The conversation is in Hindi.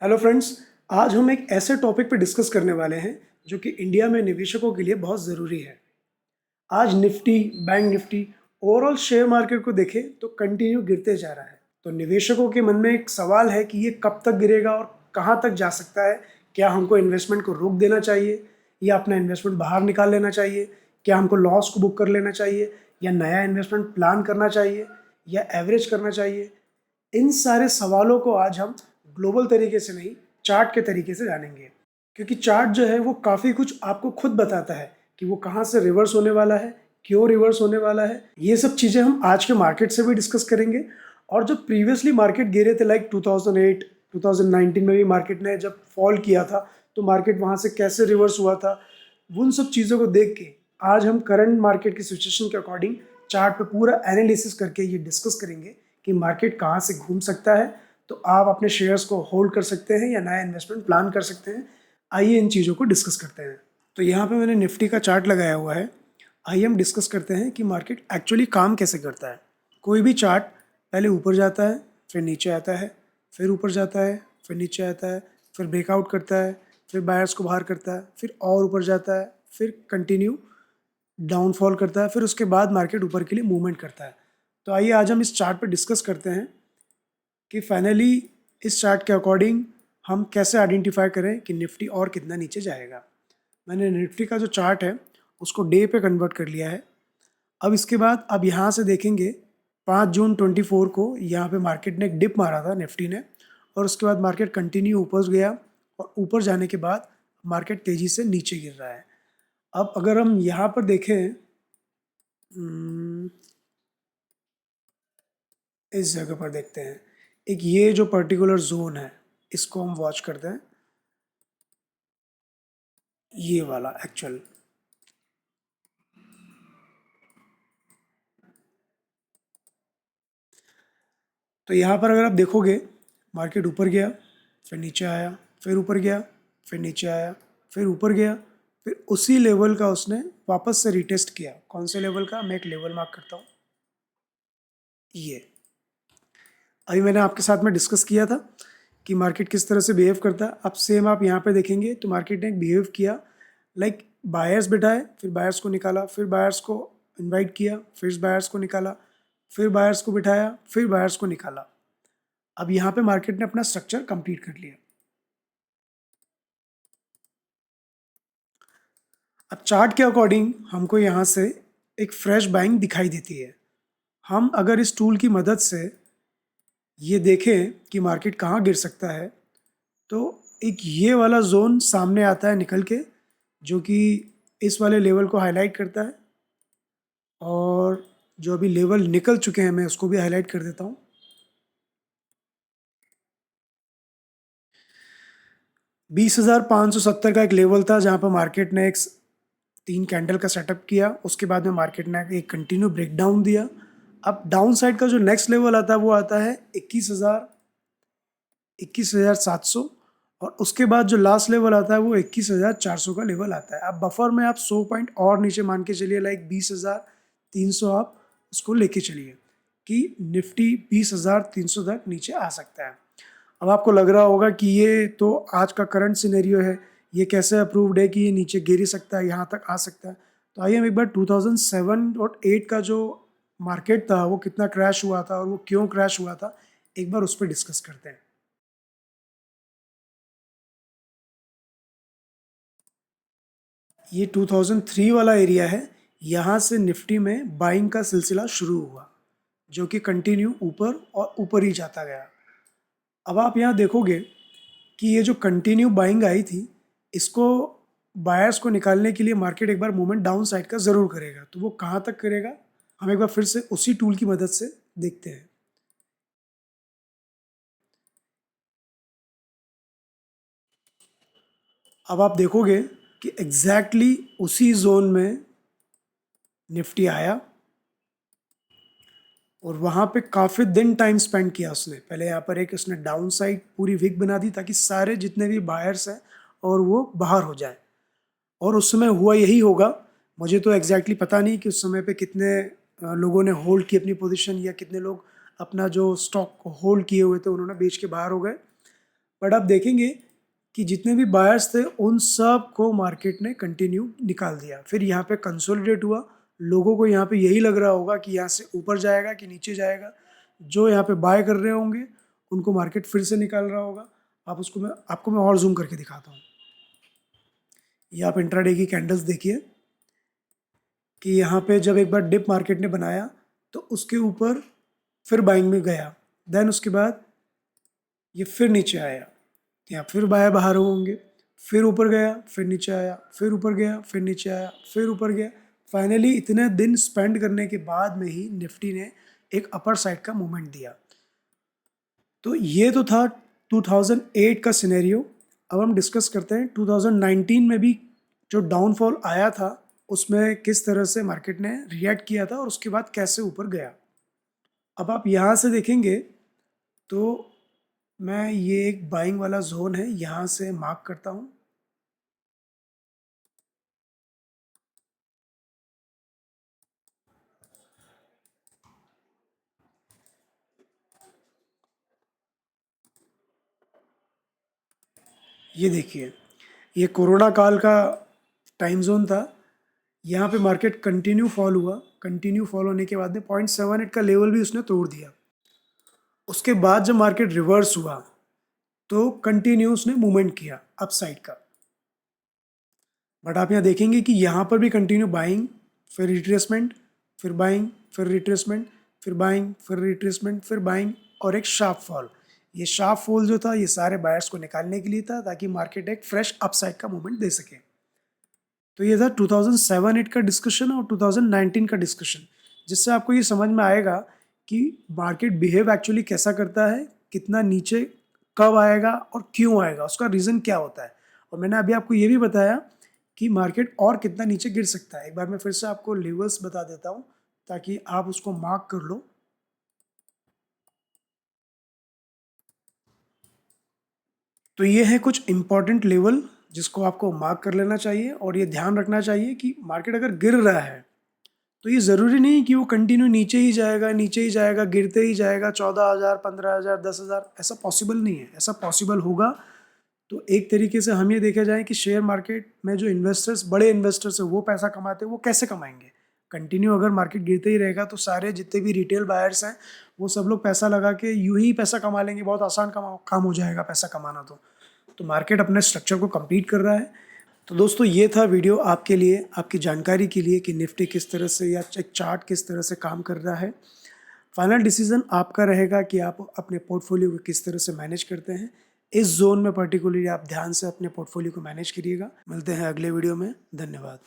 Hello friends. आज हम एक ऐसे टॉपिक पर डिस्कस करने वाले हैं जो कि इंडिया में निवेशकों के लिए बहुत ज़रूरी है। आज Nifty, bank Nifty, overall share market को देखें तो कंटिन्यू गिरते जा रहा है। तो निवेशकों के मन में एक सवाल है कि ये कब तक गिरेगा और कहाँ तक जा सकता है। क्या हमको इन्वेस्टमेंट को रोक देना चाहिए या अपना इन्वेस्टमेंट बाहर निकाल लेना चाहिए? क्या हमको लॉस को बुक कर लेना चाहिए या नया इन्वेस्टमेंट प्लान करना चाहिए या एवरेज करना चाहिए? इन सारे सवालों को आज हम ग्लोबल तरीके से नहीं, चार्ट के तरीके से जानेंगे। क्योंकि चार्ट जो है वो काफ़ी कुछ आपको खुद बताता है कि वो कहाँ से रिवर्स होने वाला है, क्यों रिवर्स होने वाला है। ये सब चीज़ें हम आज के मार्केट से भी डिस्कस करेंगे। और जो प्रीवियसली मार्केट गिरे थे लाइक 2008 2019 में भी मार्केट ने जब फॉल किया था तो मार्केट वहाँ से कैसे रिवर्स हुआ था, उन सब चीज़ों को देख के आज हम करंट मार्केट की सिचुएशन के अकॉर्डिंग चार्ट पे पूरा एनालिसिस करके ये डिस्कस करेंगे कि मार्केट कहाँ से घूम सकता है। तो आप अपने शेयर्स को होल्ड कर सकते हैं या नया इन्वेस्टमेंट प्लान कर सकते हैं। आइए इन चीज़ों को डिस्कस करते हैं। तो यहाँ पे मैंने निफ्टी का चार्ट लगाया हुआ है। आइए हम डिस्कस करते हैं कि मार्केट एक्चुअली काम कैसे करता है। कोई भी चार्ट पहले ऊपर जाता है, फिर नीचे आता है, फिर ऊपर जाता है, फिर नीचे आता है, फिर ब्रेकआउट करता है, फिर बायर्स को बाहर करता है, फिर और ऊपर जाता है, फिर कंटिन्यू डाउनफॉल करता है, फिर उसके बाद मार्केट ऊपर के लिए मूवमेंट करता है। तो आइए आज हम इस चार्ट पर डिस्कस करते हैं कि फाइनली इस चार्ट के अकॉर्डिंग हम कैसे आइडेंटिफाई करें कि निफ्टी और कितना नीचे जाएगा। मैंने निफ्टी का जो चार्ट है उसको डे पे कन्वर्ट कर लिया है। अब इसके बाद अब यहाँ से देखेंगे 5 जून 24 को यहाँ पे मार्केट ने एक डिप मारा था निफ्टी ने, और उसके बाद मार्केट कंटिन्यू ऊपर गया और ऊपर जाने के बाद मार्केट तेज़ी से नीचे गिर रहा है। अब अगर हम यहाँ पर देखें, इस जगह पर देखते हैं, एक ये जो पर्टिकुलर जोन है इसको हम वॉच करते हैं, ये वाला एक्चुअल। तो यहाँ पर अगर आप देखोगे मार्केट ऊपर गया, फिर नीचे आया, फिर ऊपर गया, फिर नीचे आया, फिर ऊपर गया, फिर उसी लेवल का उसने वापस से रिटेस्ट किया। कौन से लेवल का, मैं एक लेवल मार्क करता हूँ, ये अभी मैंने आपके साथ में डिस्कस किया था कि मार्केट किस तरह से बिहेव करता है। अब सेम आप यहाँ पे देखेंगे तो मार्केट ने बिहेव किया लाइक बायर्स बिठाए, फिर बायर्स को निकाला, फिर बायर्स को इनवाइट किया, फिर बायर्स को निकाला, फिर बायर्स को बिठाया, फिर बायर्स को निकाला। अब यहाँ पे मार्केट ने अपना स्ट्रक्चर कंप्लीट कर लिया। अब चार्ट के अकॉर्डिंग हमको यहाँ से एक फ्रेश बाइंग दिखाई देती है। हम अगर इस टूल की मदद से ये देखें कि मार्केट कहाँ गिर सकता है, तो एक ये वाला जोन सामने आता है निकल के, जो कि इस वाले लेवल को हाईलाइट करता है। और जो अभी लेवल निकल चुके हैं मैं उसको भी हाईलाइट कर देता हूँ। 20,570 का एक लेवल था जहाँ पर मार्केट ने एक 3 कैंडल का सेटअप किया। उसके बाद में मार्केट ने एक कंटिन्यू ब्रेकडाउन दिया। अब डाउन साइड का जो नेक्स्ट लेवल आता है वो आता है 21,700, और उसके बाद जो लास्ट लेवल आता है वो 21,400 का लेवल आता है। अब बफर में आप 100 पॉइंट और नीचे मान के चलिए, लाइक 20,300 आप उसको लेके चलिए कि निफ्टी 20,300 तक नीचे आ सकता है। अब आपको लग रहा होगा कि ये तो आज का करंट सिनेरियो है, ये कैसे अप्रूव्ड है कि ये नीचे गिर ही सकता है, यहाँ तक आ सकता है। तो आइए हम एक बार 2007 और 8 का जो मार्केट था वो कितना क्रैश हुआ था और वो क्यों क्रैश हुआ था, एक बार उस पर डिस्कस करते हैं। ये 2003 वाला एरिया है, यहाँ से निफ्टी में बाइंग का सिलसिला शुरू हुआ जो कि कंटिन्यू ऊपर और ऊपर ही जाता गया। अब आप यहाँ देखोगे कि ये जो कंटिन्यू बाइंग आई थी, इसको बायर्स को निकालने के लिए मार्केट एक बार मूवमेंट डाउन साइड का ज़रूर करेगा। तो वो कहाँ तक करेगा, हम एक बार फिर से उसी टूल की मदद से देखते हैं। अब आप देखोगे कि एग्जैक्टली उसी जोन में निफ्टी आया और वहाँ पे काफ़ी दिन टाइम स्पेंड किया उसने। पहले यहाँ पर एक उसने डाउन साइड पूरी विक बना दी ताकि सारे जितने भी बायर्स हैं और वो बाहर हो जाए। और उस समय हुआ यही होगा। मुझे तो एग्जैक्टली पता नहीं कि उस समय पे कितने लोगों ने होल्ड की अपनी पोजीशन, या कितने लोग अपना जो स्टॉक होल्ड किए हुए थे उन्होंने बेच के बाहर हो गए। बट आप देखेंगे कि जितने भी बायर्स थे उन सब को मार्केट ने कंटिन्यू निकाल दिया। फिर यहाँ पे कंसोलिडेट हुआ, लोगों को यहाँ पे यही लग रहा होगा कि यहाँ से ऊपर जाएगा कि नीचे जाएगा। जो यहाँ पे बाय कर रहे होंगे उनको मार्केट फिर से निकाल रहा होगा। आपको मैं और जूम करके दिखाता हूँ। ये आप इंट्राडे की कैंडल्स देखिए कि यहाँ पे जब एक बार डिप मार्केट ने बनाया तो उसके ऊपर फिर बाइंग में गया, देन उसके बाद ये फिर नीचे आया, यहाँ फिर बाय बाहर होंगे, फिर ऊपर गया, फिर नीचे आया, फिर ऊपर गया, फिर नीचे आया, फिर ऊपर गया। फाइनली इतने दिन स्पेंड करने के बाद में ही निफ्टी ने एक अपर साइड का मूवमेंट दिया। तो ये तो था 2008 का सिनेरियो। अब हम डिस्कस करते हैं 2019 में भी जो डाउनफॉल आया था उसमें किस तरह से मार्केट ने रिएक्ट किया था और उसके बाद कैसे ऊपर गया। अब आप यहाँ से देखेंगे तो मैं ये एक बाइंग वाला जोन है, यहाँ से मार्क करता हूँ। ये देखिए, ये कोरोना काल का टाइम जोन था। यहाँ पे मार्केट कंटिन्यू फॉल हुआ, कंटिन्यू फॉल होने के बाद में 0.78 का लेवल भी उसने तोड़ दिया। उसके बाद जब मार्केट रिवर्स हुआ तो कंटिन्यू उसने मूवमेंट किया अपसाइड का। बट आप यहाँ देखेंगे कि यहाँ पर भी कंटिन्यू बाइंग, फिर रिट्रेसमेंट, फिर बाइंग, फिर रिट्रेसमेंट, फिर बाइंग, फिर रिट्रेसमेंट, फिर बाइंग और एक शार्प फॉल। ये शार्प फॉल जो था ये सारे बायर्स को निकालने के लिए था ताकि मार्केट एक फ्रेश अपसाइड का मूवमेंट दे सके। तो ये था 2007-8 का डिस्कशन और 2019 का डिस्कशन, जिससे आपको ये समझ में आएगा कि मार्केट बिहेव एक्चुअली कैसा करता है, कितना नीचे कब आएगा और क्यों आएगा, उसका रीज़न क्या होता है। और मैंने अभी आपको ये भी बताया कि मार्केट और कितना नीचे गिर सकता है। एक बार मैं फिर से आपको लेवल्स बता देता हूँ ताकि आप उसको मार्क कर लो। तो ये है कुछ इंपॉर्टेंट लेवल जिसको आपको मार्क कर लेना चाहिए और ये ध्यान रखना चाहिए कि मार्केट अगर गिर रहा है तो ये ज़रूरी नहीं कि वो कंटिन्यू नीचे ही जाएगा, नीचे ही जाएगा, गिरते ही जाएगा 14,000, 15,000, 10,000। ऐसा पॉसिबल नहीं है। ऐसा पॉसिबल होगा तो एक तरीके से हम ये देखा जाए कि शेयर मार्केट में जो इन्वेस्टर्स, बड़े इन्वेस्टर्स है वो पैसा कमाते हैं, वो कैसे कमाएंगे। कंटिन्यू अगर मार्केट गिरते ही रहेगा तो सारे जितने भी रिटेल बायर्स हैं वो सब लोग पैसा लगा के यूं ही पैसा कमा लेंगे। बहुत आसान काम हो जाएगा पैसा कमाना। तो मार्केट अपने स्ट्रक्चर को कंप्लीट कर रहा है। तो दोस्तों ये था वीडियो आपके लिए, आपकी जानकारी के लिए कि निफ्टी किस तरह से या एक चार्ट किस तरह से काम कर रहा है। फाइनल डिसीजन आपका रहेगा कि आप अपने पोर्टफोलियो को किस तरह से मैनेज करते हैं। इस जोन में पर्टिकुलरली आप ध्यान से अपने पोर्टफोलियो को मैनेज करिएगा। मिलते हैं अगले वीडियो में। धन्यवाद।